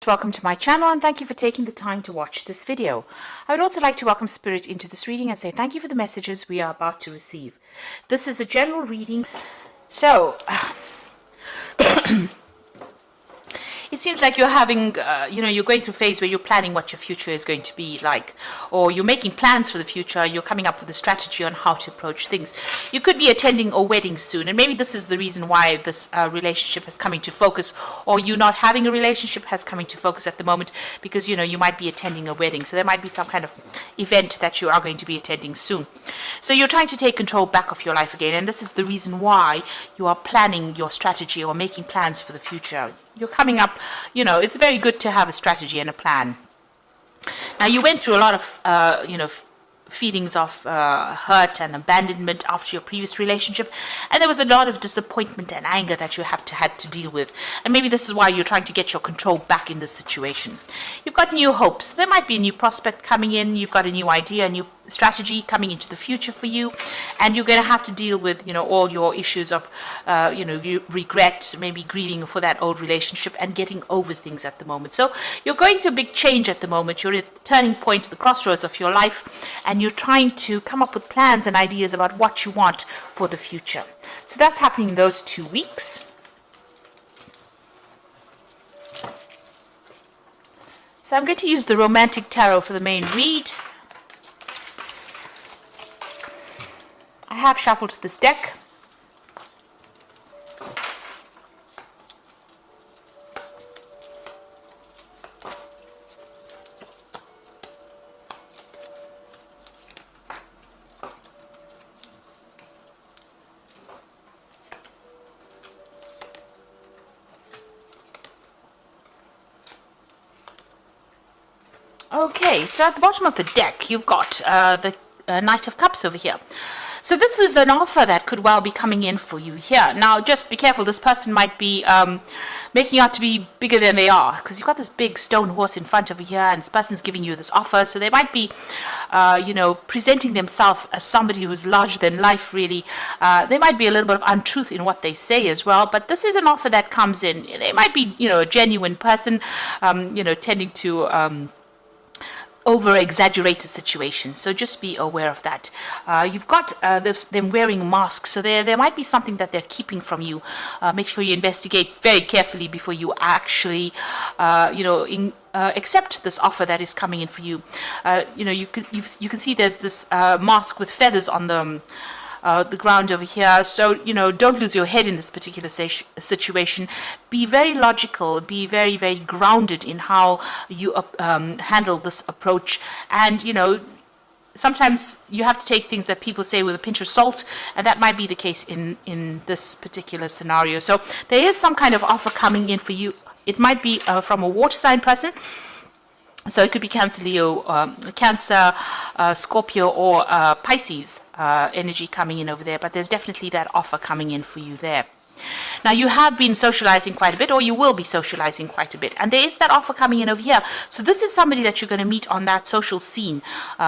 Welcome to my channel and thank you for taking the time to watch this video. I would also like to welcome Spirit into this reading and say thank you for the messages we are about to receive. This is a general reading, so it seems like you're having, you're going through a phase where you're planning what your future is going to be like, or you're making plans for the future, you're coming up with a strategy on how to approach things. You could be attending a wedding soon, and maybe this is the reason why this relationship has come into focus, or you not having a relationship has come into focus at the moment, because, you might be attending a wedding. So there might be some kind of event that you are going to be attending soon. So you're trying to take control back of your life again, and this is the reason why you are planning your strategy or making plans for the future. You're coming up, it's very good to have a strategy and a plan. Now, you went through a lot of, feelings of hurt and abandonment after your previous relationship, and there was a lot of disappointment and anger that you had to deal with, and maybe this is why you're trying to get your control back in this situation. You've got new hopes. There might be a new prospect coming in. You've got a new idea, a new strategy coming into the future for you, and you're going to have to deal with all your issues of you regret, maybe grieving for that old relationship and getting over things at the moment. So you're going through a big change at the moment. You're at the turning point, the crossroads of your life, and you're trying to come up with plans and ideas about what you want for the future. So that's happening in those 2 weeks. So I'm going to use the Romantic Tarot for the main read. I have shuffled this deck. Okay, so at the bottom of the deck, you've got the Knight of Cups over here. So this is an offer that could well be coming in for you here. Now, just be careful. This person might be making out to be bigger than they are, because you've got this big stone horse in front of you here, and this person's giving you this offer. So they might be, presenting themselves as somebody who's larger than life, really. They might be a little bit of untruth in what they say as well, but this is an offer that comes in. They might be, a genuine person, tending to over-exaggerated situation, so just be aware of that. You've got them wearing masks, so there might be something that they're keeping from you. Make sure you investigate very carefully before you actually, accept this offer that is coming in for you. You can see there's this mask with feathers on the ground over here. So, don't lose your head in this particular situation. Be very logical, be very, very grounded in how you handle this approach. And, sometimes you have to take things that people say with a pinch of salt, and that might be the case in this particular scenario. So there is some kind of offer coming in for you. It might be from a water sign person. So it could be Cancer, Leo, Cancer, Scorpio, or Pisces energy coming in over there. But there's definitely that offer coming in for you there. Now, you have been socializing quite a bit, or you will be socializing quite a bit. And there is that offer coming in over here. So this is somebody that you're going to meet on that social scene.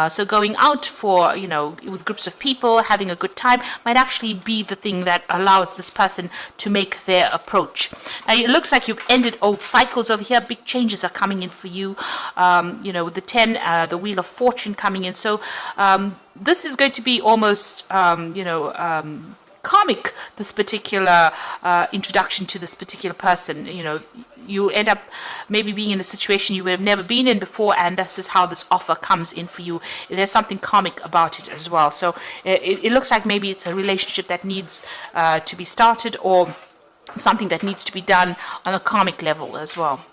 So going out for, with groups of people, having a good time, might actually be the thing that allows this person to make their approach. Now, it looks like you've ended old cycles over here. Big changes are coming in for you. With the 10, the Wheel of Fortune coming in. So this is going to be almost, karmic, this particular introduction to this particular person. You end up maybe being in a situation you would have never been in before, and this is how this offer comes in for you. There's something karmic about it as well. So it looks like maybe it's a relationship that needs to be started, or something that needs to be done on a karmic level as well.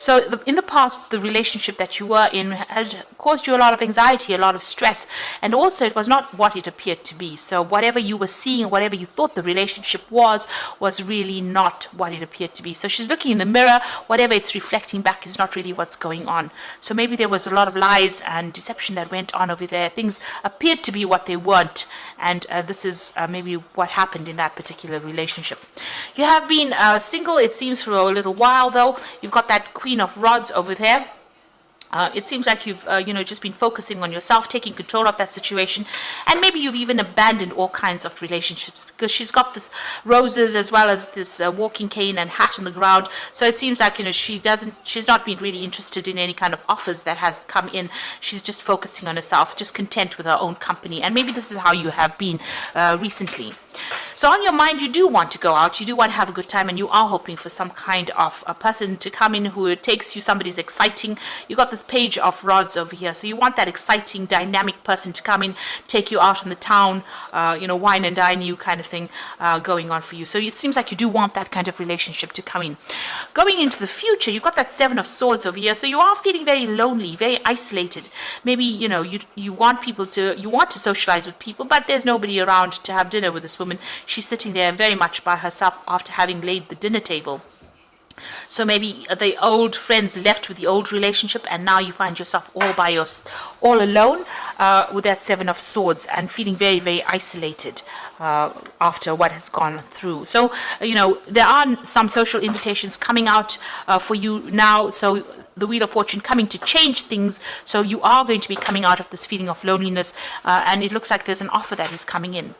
So in the past, the relationship that you were in has caused you a lot of anxiety, a lot of stress, and also it was not what it appeared to be. So whatever you were seeing, whatever you thought the relationship was really not what it appeared to be. So she's looking in the mirror, whatever it's reflecting back is not really what's going on. So maybe there was a lot of lies and deception that went on over there. Things appeared to be what they weren't, and this is maybe what happened in that particular relationship. You have been single, it seems, for a little while, though. You've got that Queen of Rods over there. It seems like you've, just been focusing on yourself, taking control of that situation, and maybe you've even abandoned all kinds of relationships because she's got this roses as well as this walking cane and hat on the ground. So it seems like she's not been really interested in any kind of offers that has come in. She's just focusing on herself, just content with her own company, and maybe this is how you have been recently. So on your mind, you do want to go out, you do want to have a good time, and you are hoping for some kind of a person to come in who takes you, somebody's exciting. You got this page of rods over here, so you want that exciting, dynamic person to come in, take you out in the town, wine and dine you kind of thing going on for you. So it seems like you do want that kind of relationship to come in. Going into the future, you've got that Seven of Swords over here, so you are feeling very lonely, very isolated. Maybe, you want to socialize with people, but there's nobody around to have dinner with this woman. She's sitting there very much by herself after having laid the dinner table. So maybe the old friends left with the old relationship, and now you find yourself all alone with that Seven of Swords and feeling very, very isolated after what has gone through. So, there are some social invitations coming out for you now. So the Wheel of Fortune coming to change things, so you are going to be coming out of this feeling of loneliness, and it looks like there's an offer that is coming in.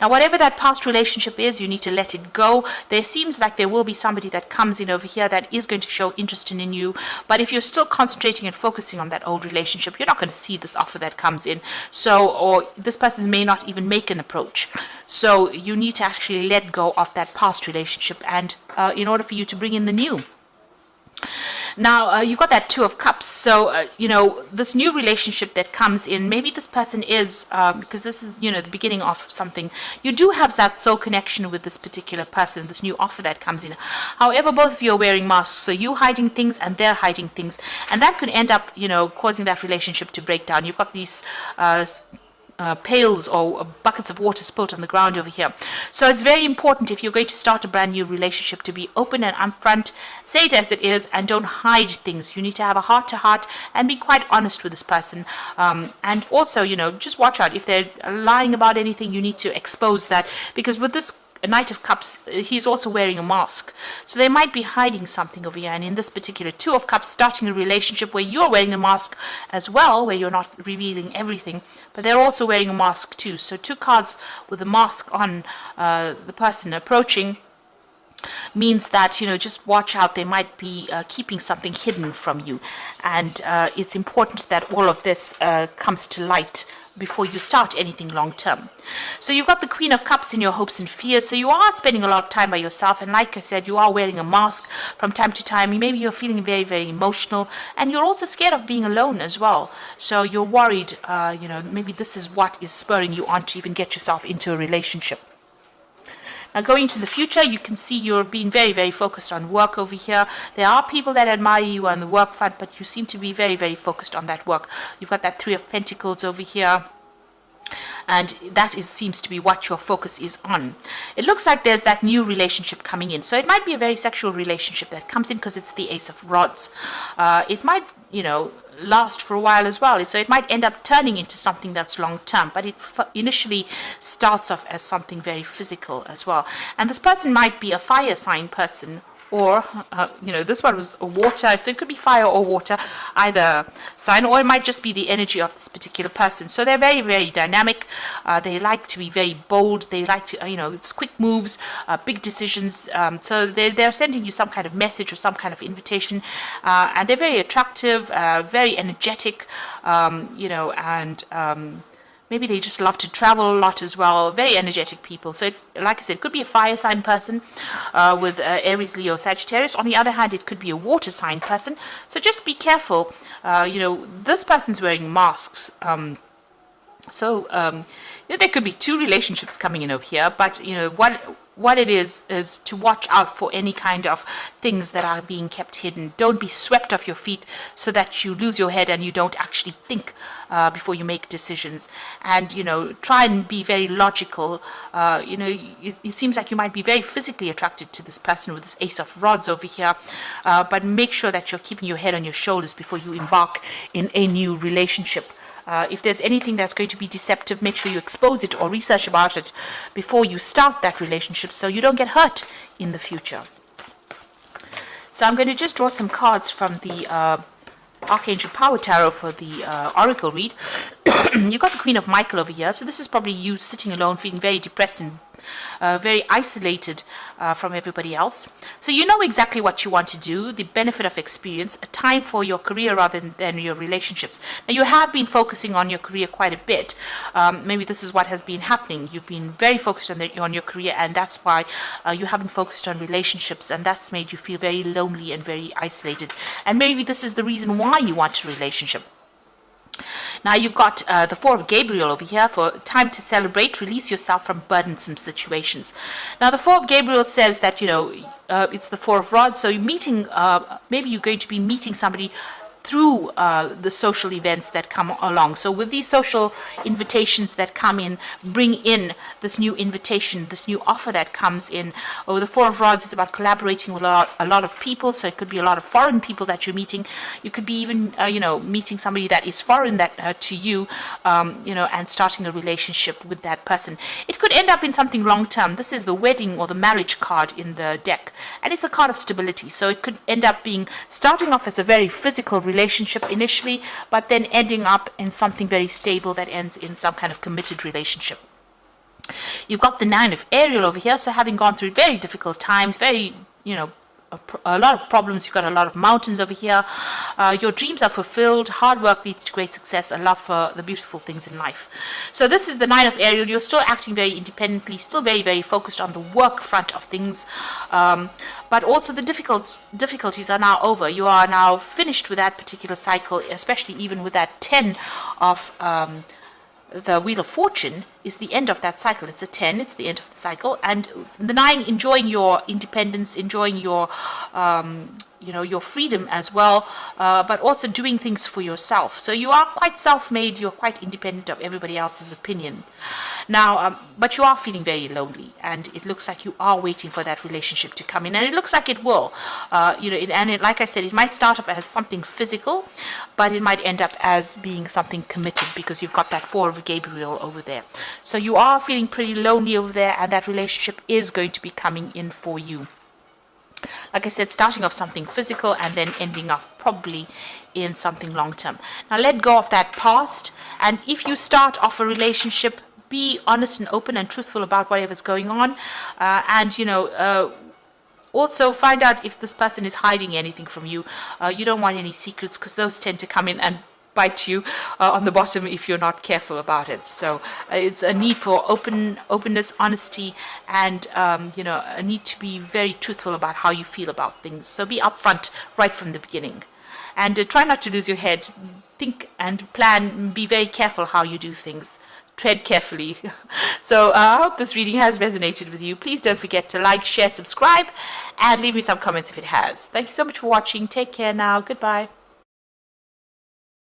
Now, whatever that past relationship is, you need to let it go. There seems like there will be somebody that comes in over here that is going to show interest in you, but if you're still concentrating and focusing on that old relationship, you're not going to see this offer that comes in. So, or this person may not even make an approach. So you need to actually let go of that past relationship, and in order for you to bring in the new. Now, you've got that Two of Cups. So, this new relationship that comes in, maybe this person is, because this is, the beginning of something. You do have that soul connection with this particular person, this new offer that comes in. However, both of you are wearing masks. So you hiding things and they're hiding things. And that could end up, causing that relationship to break down. You've got these pails or buckets of water spilled on the ground over here. So it's very important, if you're going to start a brand new relationship, to be open and upfront, say it as it is, and don't hide things. You need to have a heart-to-heart and be quite honest with this person. And also, just watch out. If they're lying about anything, you need to expose that, because with this Knight of Cups, he's also wearing a mask. So they might be hiding something over here. And in this particular Two of Cups, starting a relationship where you're wearing a mask as well, where you're not revealing everything, but they're also wearing a mask too. So two cards with a mask on the person approaching means that, just watch out. They might be keeping something hidden from you. And it's important that all of this comes to light before you start anything long term. So you've got the Queen of Cups in your hopes and fears. So you are spending a lot of time by yourself, and like I said, you are wearing a mask from time to time. Maybe you're feeling very, very emotional, and you're also scared of being alone as well. So you're worried, maybe this is what is spurring you on to even get yourself into a relationship. Now, going into the future, you can see you're being very, very focused on work over here. There are people that admire you on the work front, but you seem to be very, very focused on that work. You've got that Three of Pentacles over here, and that seems to be what your focus is on. It looks like there's that new relationship coming in. So it might be a very sexual relationship that comes in, because it's the Ace of Rods. It might, last for a while as well. So it might end up turning into something that's long term, but it initially starts off as something very physical as well. And this person might be a fire sign person, or this one was water, so it could be fire or water, either sign, or it might just be the energy of this particular person. So they're very, very dynamic. They like to be very bold. They like to, it's quick moves, big decisions. So they're sending you some kind of message or some kind of invitation, and they're very attractive, very energetic, and maybe they just love to travel a lot as well. Very energetic people. So, like I said, it could be a fire sign person with Aries, Leo, Sagittarius. On the other hand, it could be a water sign person. So just be careful. This person's wearing masks. There could be two relationships coming in over here. But, what it is to watch out for any kind of things that are being kept hidden. Don't be swept off your feet so that you lose your head and you don't actually think before you make decisions. And, try and be very logical. It seems like you might be very physically attracted to this person with this Ace of Rods over here. But make sure that you're keeping your head on your shoulders before you embark in a new relationship. If there's anything that's going to be deceptive, make sure you expose it or research about it before you start that relationship, so you don't get hurt in the future. So I'm going to just draw some cards from the Archangel Power Tarot for the Oracle read. You got the Queen of Michael over here. So this is probably you sitting alone, feeling very depressed and very isolated from everybody else. So you know exactly what you want to do, the benefit of experience, a time for your career rather than your relationships. Now you have been focusing on your career quite a bit. Maybe this is what has been happening. You've been very focused on your career, and that's why you haven't focused on relationships, and that's made you feel very lonely and very isolated. And maybe this is the reason why you want a relationship. Now you've got the Four of Gabriel over here for time to celebrate, release yourself from burdensome situations. Now the Four of Gabriel says that, it's the Four of Rods, so you're meeting, maybe you're going to be meeting somebody through the social events that come along. So with these social invitations that come in, bring in this new invitation, this new offer that comes in. Oh, the Four of Rods is about collaborating with a lot of people. So it could be a lot of foreign people that you're meeting. You could be even, meeting somebody that is foreign that to you, and starting a relationship with that person. It could end up in something long-term. This is the wedding or the marriage card in the deck. And it's a card of stability. So it could end up being starting off as a very physical relationship initially, but then ending up in something very stable that ends in some kind of committed relationship. You've got the Nine of Ariel over here, so having gone through very difficult times, very, a lot of problems, you've got a lot of mountains over here. Your dreams are fulfilled, hard work leads to great success, a love for the beautiful things in life. So this is the Nine of Ariel. You're still acting very independently, still very, very focused on the work front of things, but also the difficulties are now over. You are now finished with that particular cycle, especially even with that 10 of the Wheel of Fortune is the end of that cycle. It's a 10, it's the end of the cycle. And the 9, enjoying your independence, enjoying your your freedom as well, but also doing things for yourself. So you are quite self-made, you're quite independent of everybody else's opinion. Now, but you are feeling very lonely, and it looks like you are waiting for that relationship to come in, and it looks like it will. Like I said, it might start off as something physical, but it might end up as being something committed, because you've got that Four of Gabriel over there. So you are feeling pretty lonely over there, and that relationship is going to be coming in for you. Like I said, starting off something physical and then ending off probably in something long-term. Now let go of that past, and if you start off a relationship, be honest and open and truthful about whatever's going on, also find out if this person is hiding anything from you. You don't want any secrets, because those tend to come in and bite you on the bottom if you're not careful about it. So it's a need for openness, honesty, and a need to be very truthful about how you feel about things. So be upfront right from the beginning, and try not to lose your head. Think and plan. Be very careful how you do things. Tread carefully. So I hope this reading has resonated with you. Please don't forget to like, share, subscribe, and leave me some comments if it has. Thank you so much for watching. Take care now. Goodbye.